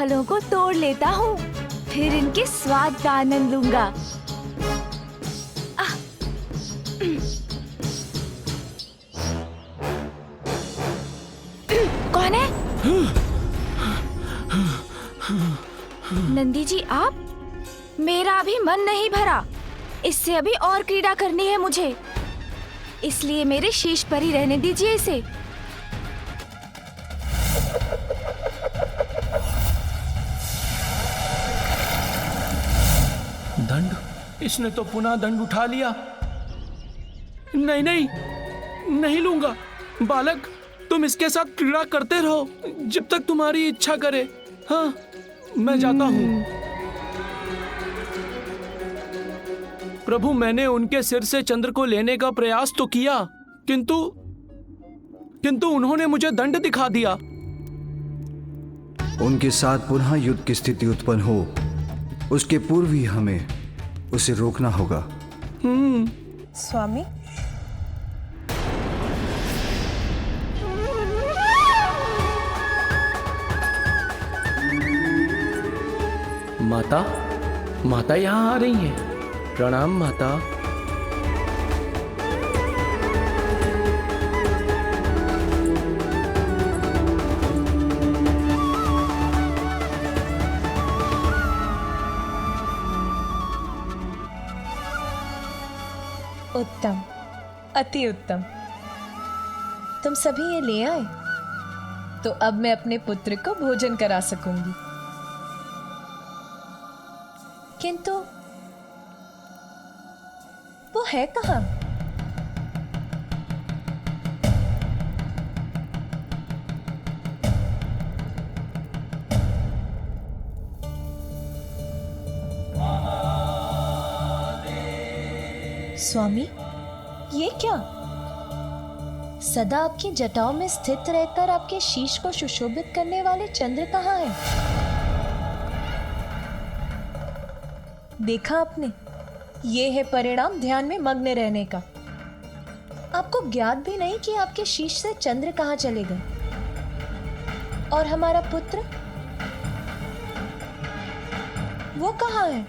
फलों को तोड़ लेता हूँ, फिर इनके स्वाद का आनंद लूंगा। कौन है? नंदी जी आप? मेरा अभी मन नहीं भरा, इससे अभी और क्रीड़ा करनी है मुझे, इसलिए मेरे शीश पर ही रहने दीजिए इसे। दंड? इसने तो पुनः दंड उठा लिया। नहीं नहीं, नहीं लूंगा। बालक, तुम इसके साथ क्रीड़ा करते रहो जब तक तुम्हारी इच्छा करे। हाँ, मैं जाता हूँ। प्रभु, मैंने उनके सिर से चंद्र को लेने का प्रयास तो किया, किंतु उन्होंने मुझे दंड दिखा दिया। उनके साथ पुनः युद्ध की स्थिति उत्पन्न हो, उसके पूर्व ही हमें उसे रोकना होगा। स्वामी, माता, माता यहाँ आ रही हैं। प्रणाम माता। उत्तम, अति उत्तम। तुम सभी ये ले आए, तो अब मैं अपने पुत्र को भोजन करा सकूंगी। किंतु वो है कहाँ? स्वामी, ये क्या? सदा आपकी जटाओं में स्थित रहकर आपके शीश को सुशोभित करने वाले चंद्र कहाँ हैं? देखा आपने, ये है परिणाम ध्यान में मग्न रहने का। आपको ज्ञात भी नहीं कि आपके शीश से चंद्र कहाँ चले गए। और हमारा पुत्र, वो कहाँ है?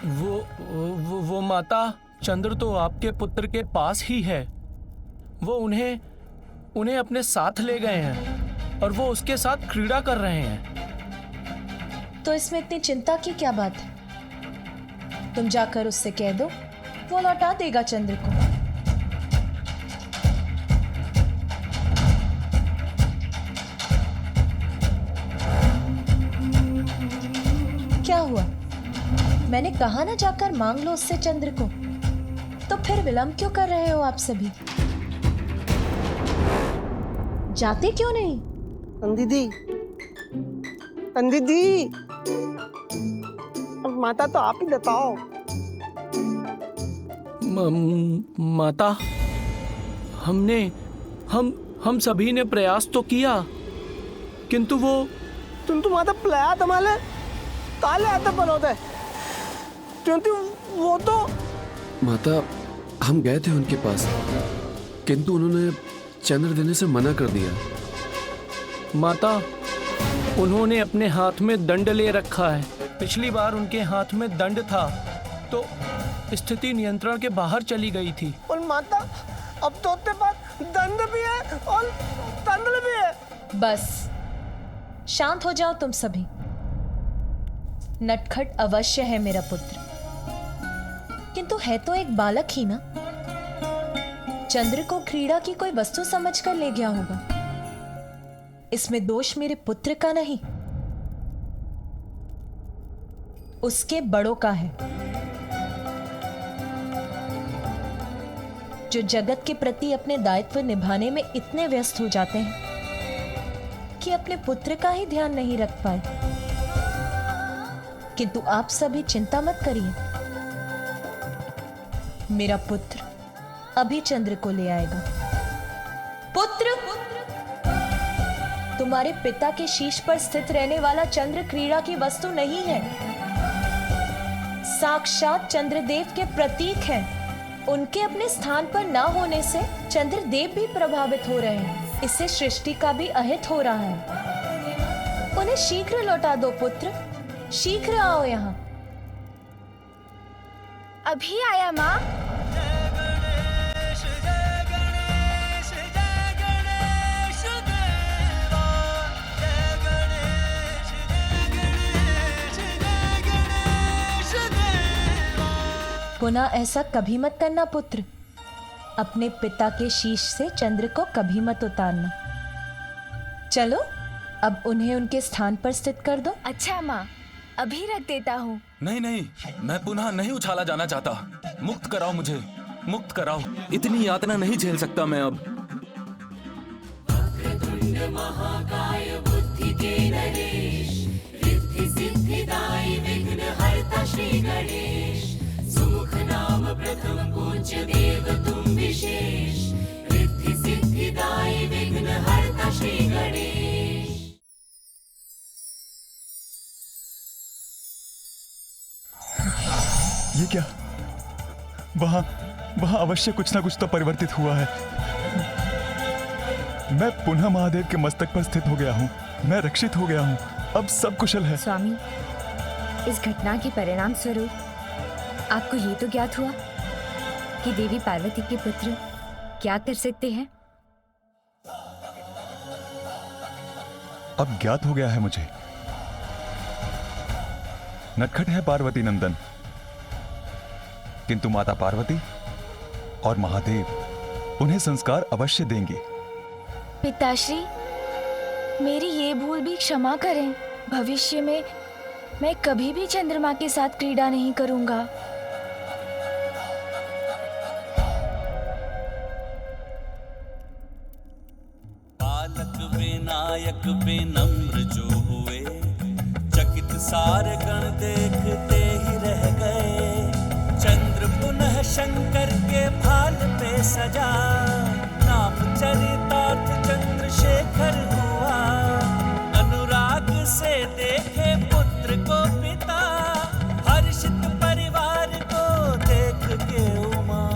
वो माता, चंद्र तो आपके पुत्र के पास ही है। वो उन्हें अपने साथ ले गए हैं और वो उसके साथ क्रीड़ा कर रहे हैं। तो इसमें इतनी चिंता की क्या बात है? तुम जाकर उससे कह दो, वो लौटा देगा चंद्र को। क्या हुआ? मैंने कहा ना, जाकर मांग लो उससे चंद्र को। तो फिर विलंब क्यों कर रहे हो आप सभी? जाते क्यों नहीं? दीदी, दीदी, माता तो आप ही बताओ। माता, हम सभी ने प्रयास तो किया, किंतु वो तुम माता प्लाया तमाले ताले आता पर होता है, क्योंकि वो तो माता, हम गए थे उनके पास, किंतु उन्होंने चंद्र देने से मना कर दिया। माता, उन्होंने अपने हाथ में दंड ले रखा है। पिछली बार उनके हाथ में दंड था तो स्थिति नियंत्रण के बाहर चली गई थी। और माता, अब तो उसके पास दंड भी है और तंत्र भी है। बस शांत हो जाओ तुम सभी। नटखट अवश्य है मेरा पुत्र, किंतु है तो एक बालक ही ना। चंद्र को क्रीड़ा की कोई वस्तु समझकर ले गया होगा। इसमें दोष मेरे पुत्र का नहीं, उसके बड़ों का है, जो जगत के प्रति अपने दायित्व निभाने में इतने व्यस्त हो जाते हैं कि अपने पुत्र का ही ध्यान नहीं रख पाए। किंतु आप सभी चिंता मत करिए, मेरा पुत्र अभी चंद्र को ले आएगा। पुत्र, तुम्हारे पिता के शीश पर स्थित रहने वाला चंद्र क्रीड़ा की वस्तु नहीं है, साक्षात चंद्रदेव के प्रतीक हैं। उनके अपने स्थान पर ना होने से चंद्रदेव भी प्रभावित हो रहे हैं। इससे सृष्टि का भी अहित हो रहा है। उन्हें शीघ्र लौटा दो पुत्र, शीघ्र आओ यहाँ। अभी आया माँ। पुनः ऐसा कभी मत करना पुत्र। अपने पिता के शीश से चंद्र को कभी मत उतारना। चलो अब उन्हें उनके स्थान पर स्थित कर दो। अच्छा माँ, अभी रख देता हूँ। नहीं नहीं, मैं पुनः नहीं उछाला जाना चाहता। मुक्त कराओ मुझे, मुक्त कराओ। इतनी यातना नहीं झेल सकता मैं अब। ये क्या? वहां वहां अवश्य कुछ ना कुछ तो परिवर्तित हुआ है। मैं पुनः महादेव के मस्तक पर स्थित हो गया हूँ। मैं रक्षित हो गया हूँ। अब सब कुशल है। स्वामी, इस घटना के परिणाम स्वरूप आपको ये तो ज्ञात हुआ कि देवी पार्वती के पुत्र क्या कर सकते हैं। अब ज्ञात हो गया है मुझे। नटखट है पार्वती नंदन, किंतु माता पार्वती और महादेव उन्हें संस्कार अवश्य देंगे। पिताश्री, मेरी ये भूल भी क्षमा करें। भविष्य में मैं कभी भी चंद्रमा के साथ क्रीड़ा नहीं करूंगा। बालक विनायक विनम्र जो हुए, चकित सारे गण देखते ही रह गए। चंद्र पुनः शंकर के भाल पे सजा, नाम चरितार्थ चंद्रशेखर हुआ। अनुराग से देखे पुत्र को पिता, हर्षित परिवार को देख के उमा।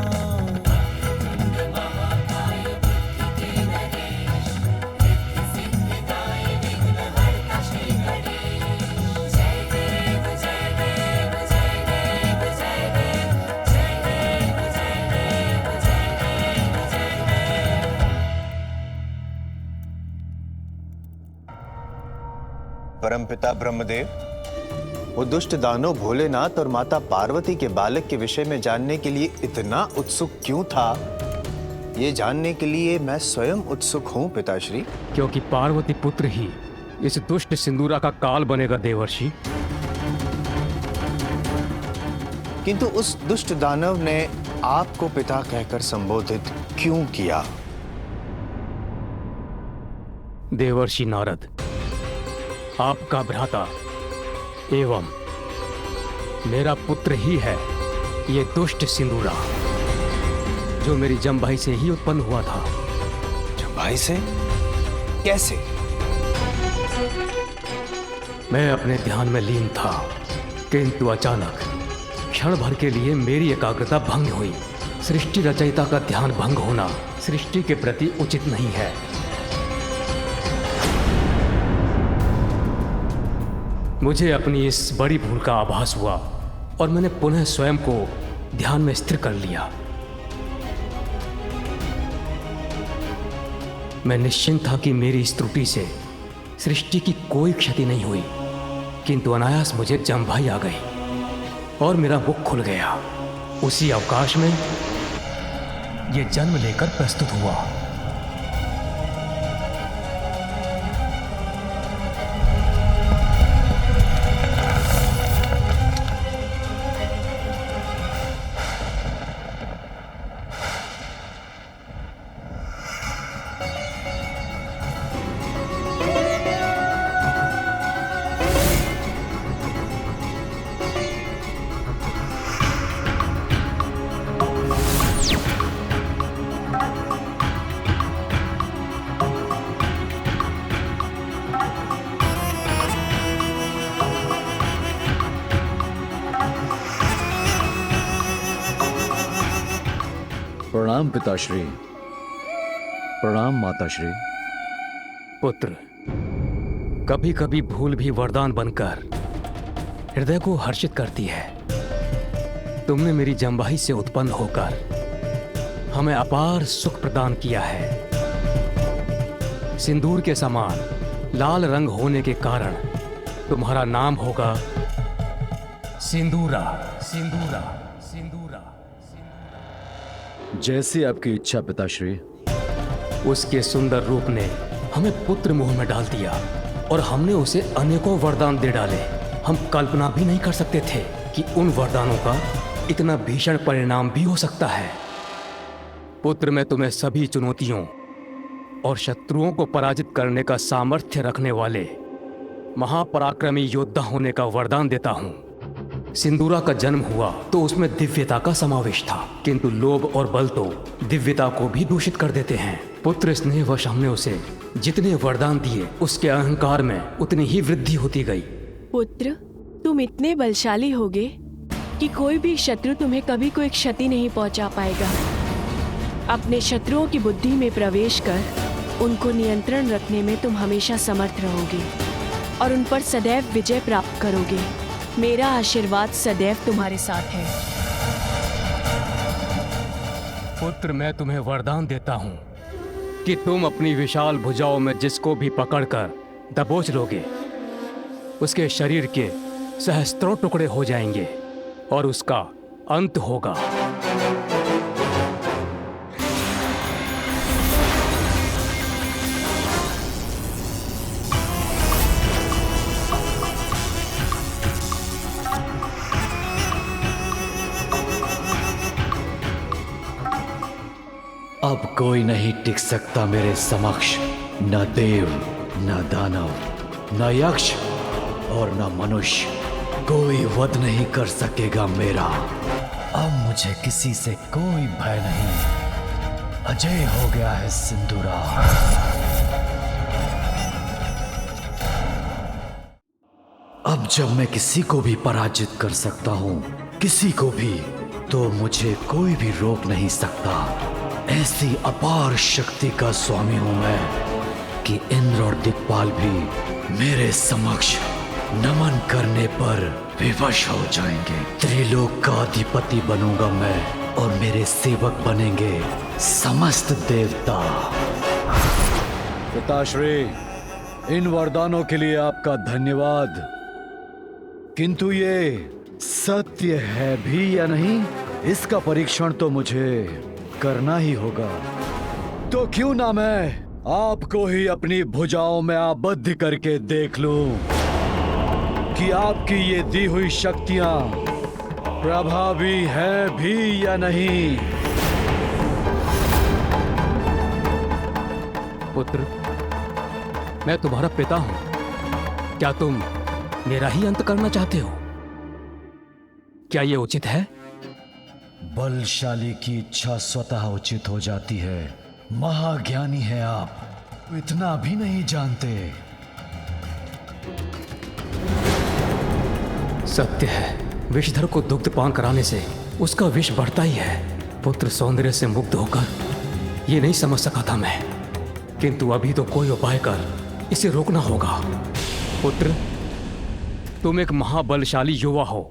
परमपिता ब्रह्मदेव, वो दुष्ट दानव भोलेनाथ और माता पार्वती के बालक के विषय में जानने के लिए इतना उत्सुक क्यों था, ये जानने के लिए मैं स्वयं उत्सुक हूँ पिताश्री। क्योंकि पार्वती पुत्र ही इस दुष्ट सिंदूरा का काल बनेगा देवर्षि। किंतु उस दुष्ट दानव ने आपको पिता कहकर संबोधित क्यों किया? देवर्षि नारद, आपका भ्राता एवं मेरा पुत्र ही है ये दुष्ट सिंदूरा, जो मेरी जमभाई से ही उत्पन्न हुआ था। जमभाई से? कैसे? मैं अपने ध्यान में लीन था, किंतु अचानक क्षण भर के लिए मेरी एकाग्रता भंग हुई। सृष्टि रचयिता का ध्यान भंग होना सृष्टि के प्रति उचित नहीं है। मुझे अपनी इस बड़ी भूल का आभास हुआ और मैंने पुनः स्वयं को ध्यान में स्थिर कर लिया। मैं निश्चिंत था कि मेरी इस त्रुटि से सृष्टि की कोई क्षति नहीं हुई, किंतु अनायास मुझे जमभाई आ गई और मेरा मुख खुल गया। उसी अवकाश में ये जन्म लेकर प्रस्तुत हुआ। प्रणाम पिताश्री। प्रणाम माताश्री। पुत्र, कभी कभी भूल भी वरदान बनकर हृदय को हर्षित करती है। तुमने मेरी जंबाही से उत्पन्न होकर हमें अपार सुख प्रदान किया है। सिंदूर के समान लाल रंग होने के कारण तुम्हारा नाम होगा सिंदूरा, सिंदूरा, सिंदूरा। जैसी आपकी इच्छा पिताश्री। उसके सुंदर रूप ने हमें पुत्र मुंह में डाल दिया और हमने उसे अनेकों वरदान दे डाले। हम कल्पना भी नहीं कर सकते थे कि उन वरदानों का इतना भीषण परिणाम भी हो सकता है। पुत्र, मैं तुम्हें सभी चुनौतियों और शत्रुओं को पराजित करने का सामर्थ्य रखने वाले महापराक्रमी योद्धा होने का वरदान देता हूँ। सिंदूरा का जन्म हुआ तो उसमें दिव्यता का समावेश था, किंतु लोभ और बल तो दिव्यता को भी दूषित कर देते हैं। पुत्र, स्नेहवश हमने उसे जितने वरदान दिए उसके अहंकार में उतनी ही वृद्धि होती गई। पुत्र, तुम इतने बलशाली होगे कि कोई भी शत्रु तुम्हें कभी कोई क्षति नहीं पहुंचा पाएगा। अपने शत्रुओं की बुद्धि में प्रवेश कर उनको नियंत्रण रखने में तुम हमेशा समर्थ रहोगे और उन पर सदैव विजय प्राप्त करोगे। मेरा आशीर्वाद सदैव तुम्हारे साथ है। पुत्र, मैं तुम्हें वरदान देता हूँ कि तुम अपनी विशाल भुजाओं में जिसको भी पकड़कर दबोच लोगे उसके शरीर के सहस्त्रों टुकड़े हो जाएंगे और उसका अंत होगा। अब कोई नहीं टिक सकता मेरे समक्ष, न देव, न दानव, न यक्ष और न मनुष्य। कोई वध नहीं कर सकेगा मेरा। अब मुझे किसी से कोई भय नहीं। अजय हो गया है सिंदूरा। अब जब मैं किसी को भी पराजित कर सकता हूँ, किसी को भी, तो मुझे कोई भी रोक नहीं सकता। ऐसी अपार शक्ति का स्वामी हूं मैं कि इंद्र और दिक्पाल भी मेरे समक्ष नमन करने पर विवश हो जाएंगे। त्रिलोक का अधिपति बनूंगा मैं और मेरे सेवक बनेंगे समस्त देवता। पिताश्री, इन वरदानों के लिए आपका धन्यवाद, किंतु ये सत्य है भी या नहीं, इसका परीक्षण तो मुझे करना ही होगा। तो क्यों ना मैं आपको ही अपनी भुजाओं में आबद्ध करके देख लूं कि आपकी ये दी हुई शक्तियां प्रभावी है भी या नहीं। पुत्र, मैं तुम्हारा पिता हूं। क्या तुम मेरा ही अंत करना चाहते हो? क्या यह उचित है? बलशाली की इच्छा स्वतः उचित हो जाती है। महाज्ञानी है आप, इतना भी नहीं जानते। सत्य है, विषधर को दुग्ध पान कराने से उसका विष बढ़ता ही है। पुत्र, सौंदर्य से मुग्ध होकर ये नहीं समझ सका था मैं, किंतु अभी तो कोई उपाय कर इसे रोकना होगा। पुत्र, तुम एक महाबलशाली युवा हो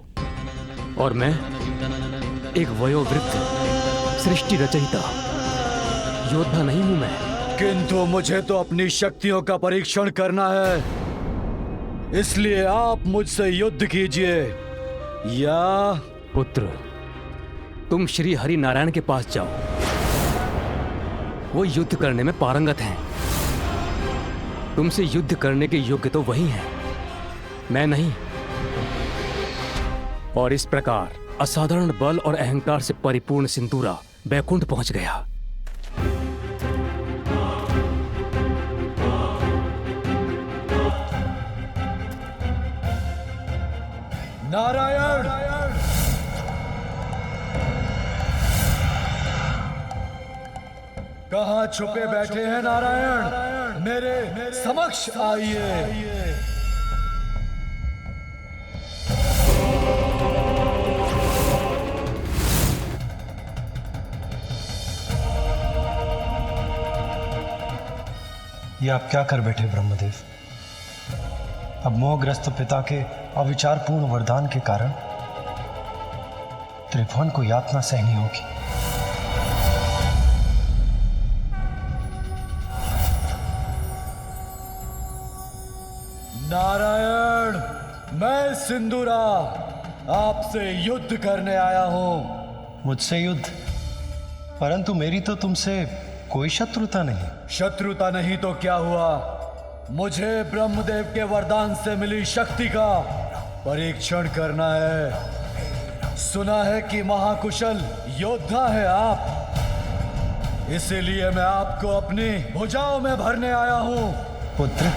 और मैं एक वयोवृद्ध सृष्टि रचयिता योद्धा नहीं हूं मैं। किंतु मुझे तो अपनी शक्तियों का परीक्षण करना है, इसलिए आप मुझसे युद्ध कीजिए। या पुत्र, तुम श्री हरि नारायण के पास जाओ, वो युद्ध करने में पारंगत हैं। तुमसे युद्ध करने के योग्य तो वही हैं, मैं नहीं। और इस प्रकार असाधारण बल और अहंकार से परिपूर्ण सिंदूरा बैकुंठ पहुंच गया। नारायण, कहां छुपे बैठे हैं नारायण? मेरे समक्ष आइए। ये आप क्या कर बैठे ब्रह्मदेव? अब मोहग्रस्त पिता के अविचारपूर्ण वरदान के कारण त्रिभुवन को यातना सहनी होगी। नारायण, मैं सिंदूरा आपसे युद्ध करने आया हूं। मुझसे युद्ध? परंतु मेरी तो तुमसे कोई शत्रुता नहीं। शत्रुता नहीं तो क्या हुआ? मुझे ब्रह्मदेव के वरदान से मिली शक्ति का परीक्षण करना है। सुना है कि महाकुशल योद्धा है आप, इसीलिए मैं आपको अपनी भुजाओं में भरने आया हूं। पुत्र,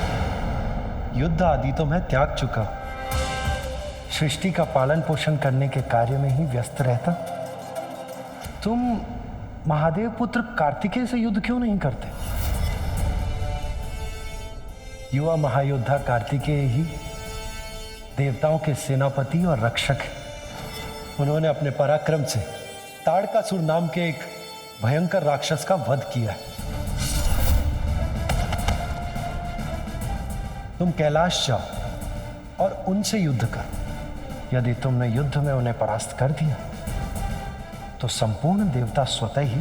युद्ध आदि तो मैं त्याग चुका। सृष्टि का पालन पोषण करने के कार्य में ही व्यस्त रहता। तुम महादेव पुत्र कार्तिकेय से युद्ध क्यों नहीं करते? युवा महायोद्धा कार्तिकेय ही देवताओं के सेनापति और रक्षक हैं। उन्होंने अपने पराक्रम से ताड़कासुर नाम के एक भयंकर राक्षस का वध किया है। तुम कैलाश जाओ और उनसे युद्ध करो। यदि तुमने युद्ध में उन्हें परास्त कर दिया तो संपूर्ण देवता स्वतः ही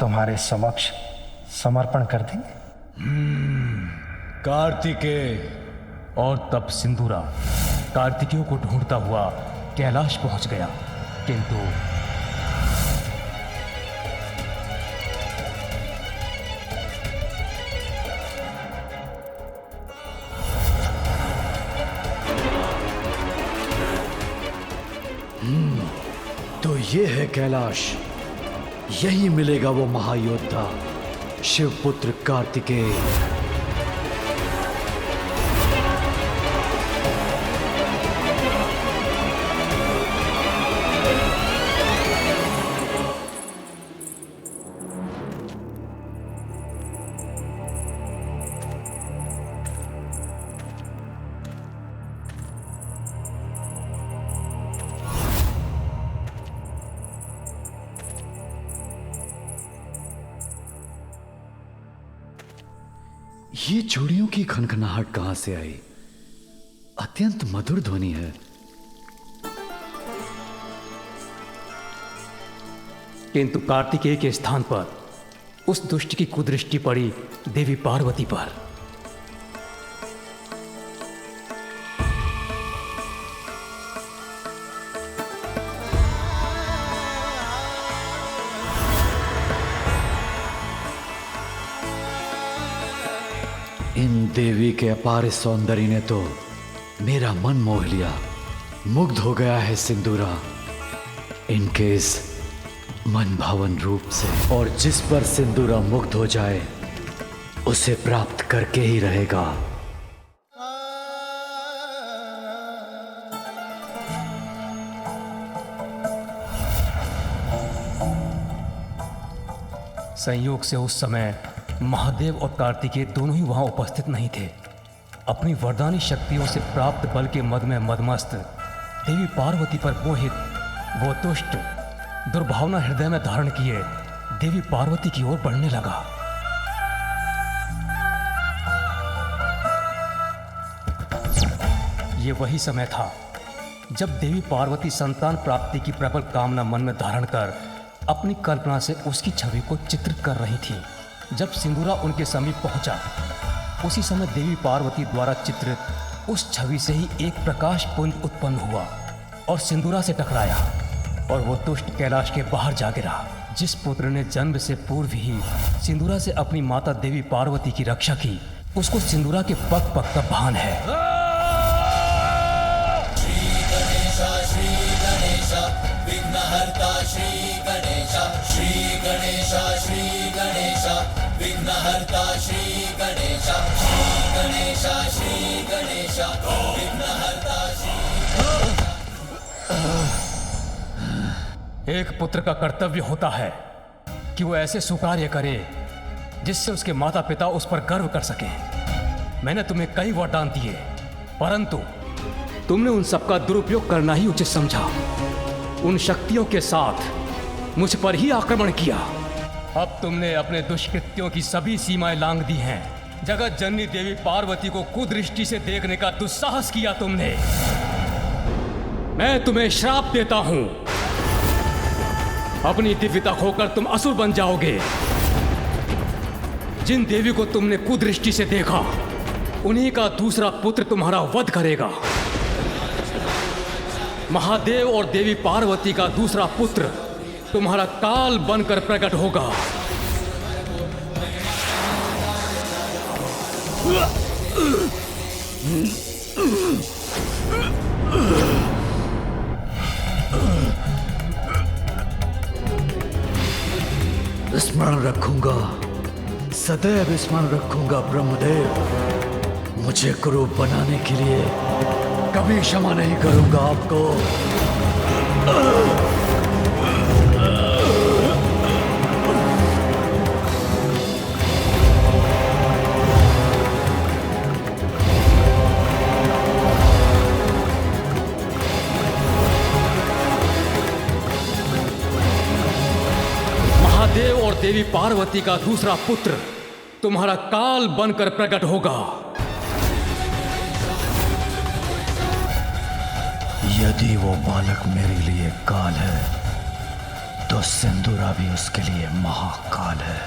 तुम्हारे समक्ष समर्पण कर देंगे। कार्तिकेय। और तब सिंदूरा कार्तिकेय को ढूंढता हुआ कैलाश पहुंच गया, किंतु तो ये है कैलाश। यही मिलेगा वो महायोद्धा शिवपुत्र कार्तिकेय। ये चूड़ियों की खनखनाहट कहां से आई? अत्यंत मधुर ध्वनि है। किंतु कार्तिकेय के स्थान पर उस दुष्ट की कुदृष्टि पड़ी देवी पार्वती पर। इन देवी के अपार सौंदर्य ने तो मेरा मन मोह लिया। मुग्ध हो गया है सिंदूरा इनके इस मन भावन रूप से। और जिस पर सिंदूरा मुग्ध हो जाए उसे प्राप्त करके ही रहेगा। संयोग से उस समय महादेव और कार्तिकेय दोनों ही वहां उपस्थित नहीं थे। अपनी वरदानी शक्तियों से प्राप्त बल के मद में मदमस्त देवी पार्वती पर मोहित वो दुष्ट दुर्भावना हृदय में धारण किए देवी पार्वती की ओर बढ़ने लगा। ये वही समय था जब देवी पार्वती संतान प्राप्ति की प्रबल कामना मन में धारण कर अपनी कल्पना से उसकी छवि को चित्रित कर रही थी। जब सिंदूरा उनके समीप पहुंचा, उसी समय देवी पार्वती द्वारा चित्रित उस छवि से ही एक प्रकाश पुंज उत्पन्न हुआ और सिंदूरा से टकराया और वो दुष्ट कैलाश के बाहर जा गिरा। जिस पुत्र ने जन्म से पूर्व ही सिंदूरा से अपनी माता देवी पार्वती की रक्षा की, उसको सिंदूरा के पग पग का भान है। विघ्नहर्ता श्री गणेशा, श्री गणेशा, श्री गणेशा, विघ्नहर्ता श्री गणेशा, श्री गणेशा, श्री गणेशा, विघ्नहर्ता श्री। एक पुत्र का कर्तव्य होता है कि वो ऐसे सुकार्य करे जिससे उसके माता पिता उस पर गर्व कर सके। मैंने तुम्हें कई वरदान दिए, परंतु तुमने उन सबका दुरुपयोग करना ही उचित समझा। उन शक्तियों के साथ मुझ पर ही आक्रमण किया। अब तुमने अपने दुष्कृत्यों की सभी सीमाएं लांघ दी हैं। जगत जननी देवी पार्वती को कुदृष्टि से देखने का दुस्साहस किया तुमने। मैं तुम्हें श्राप देता हूं, अपनी दिव्यता खोकर तुम असुर बन जाओगे। जिन देवी को तुमने कुदृष्टि से देखा, उन्हीं का दूसरा पुत्र तुम्हारा वध करेगा। महादेव और देवी पार्वती का दूसरा पुत्र तुम्हारा काल बनकर प्रकट होगा। स्मरण रखूंगा, सदैव स्मरण रखूंगा ब्रह्मदेव। मुझे कुरूप बनाने के लिए कभी क्षमा नहीं करूंगा आपको। महादेव और देवी पार्वती का दूसरा पुत्र तुम्हारा काल बनकर प्रकट होगा। यदि वो बालक मेरे लिए काल है, तो सिंदूरा भी उसके लिए महाकाल है।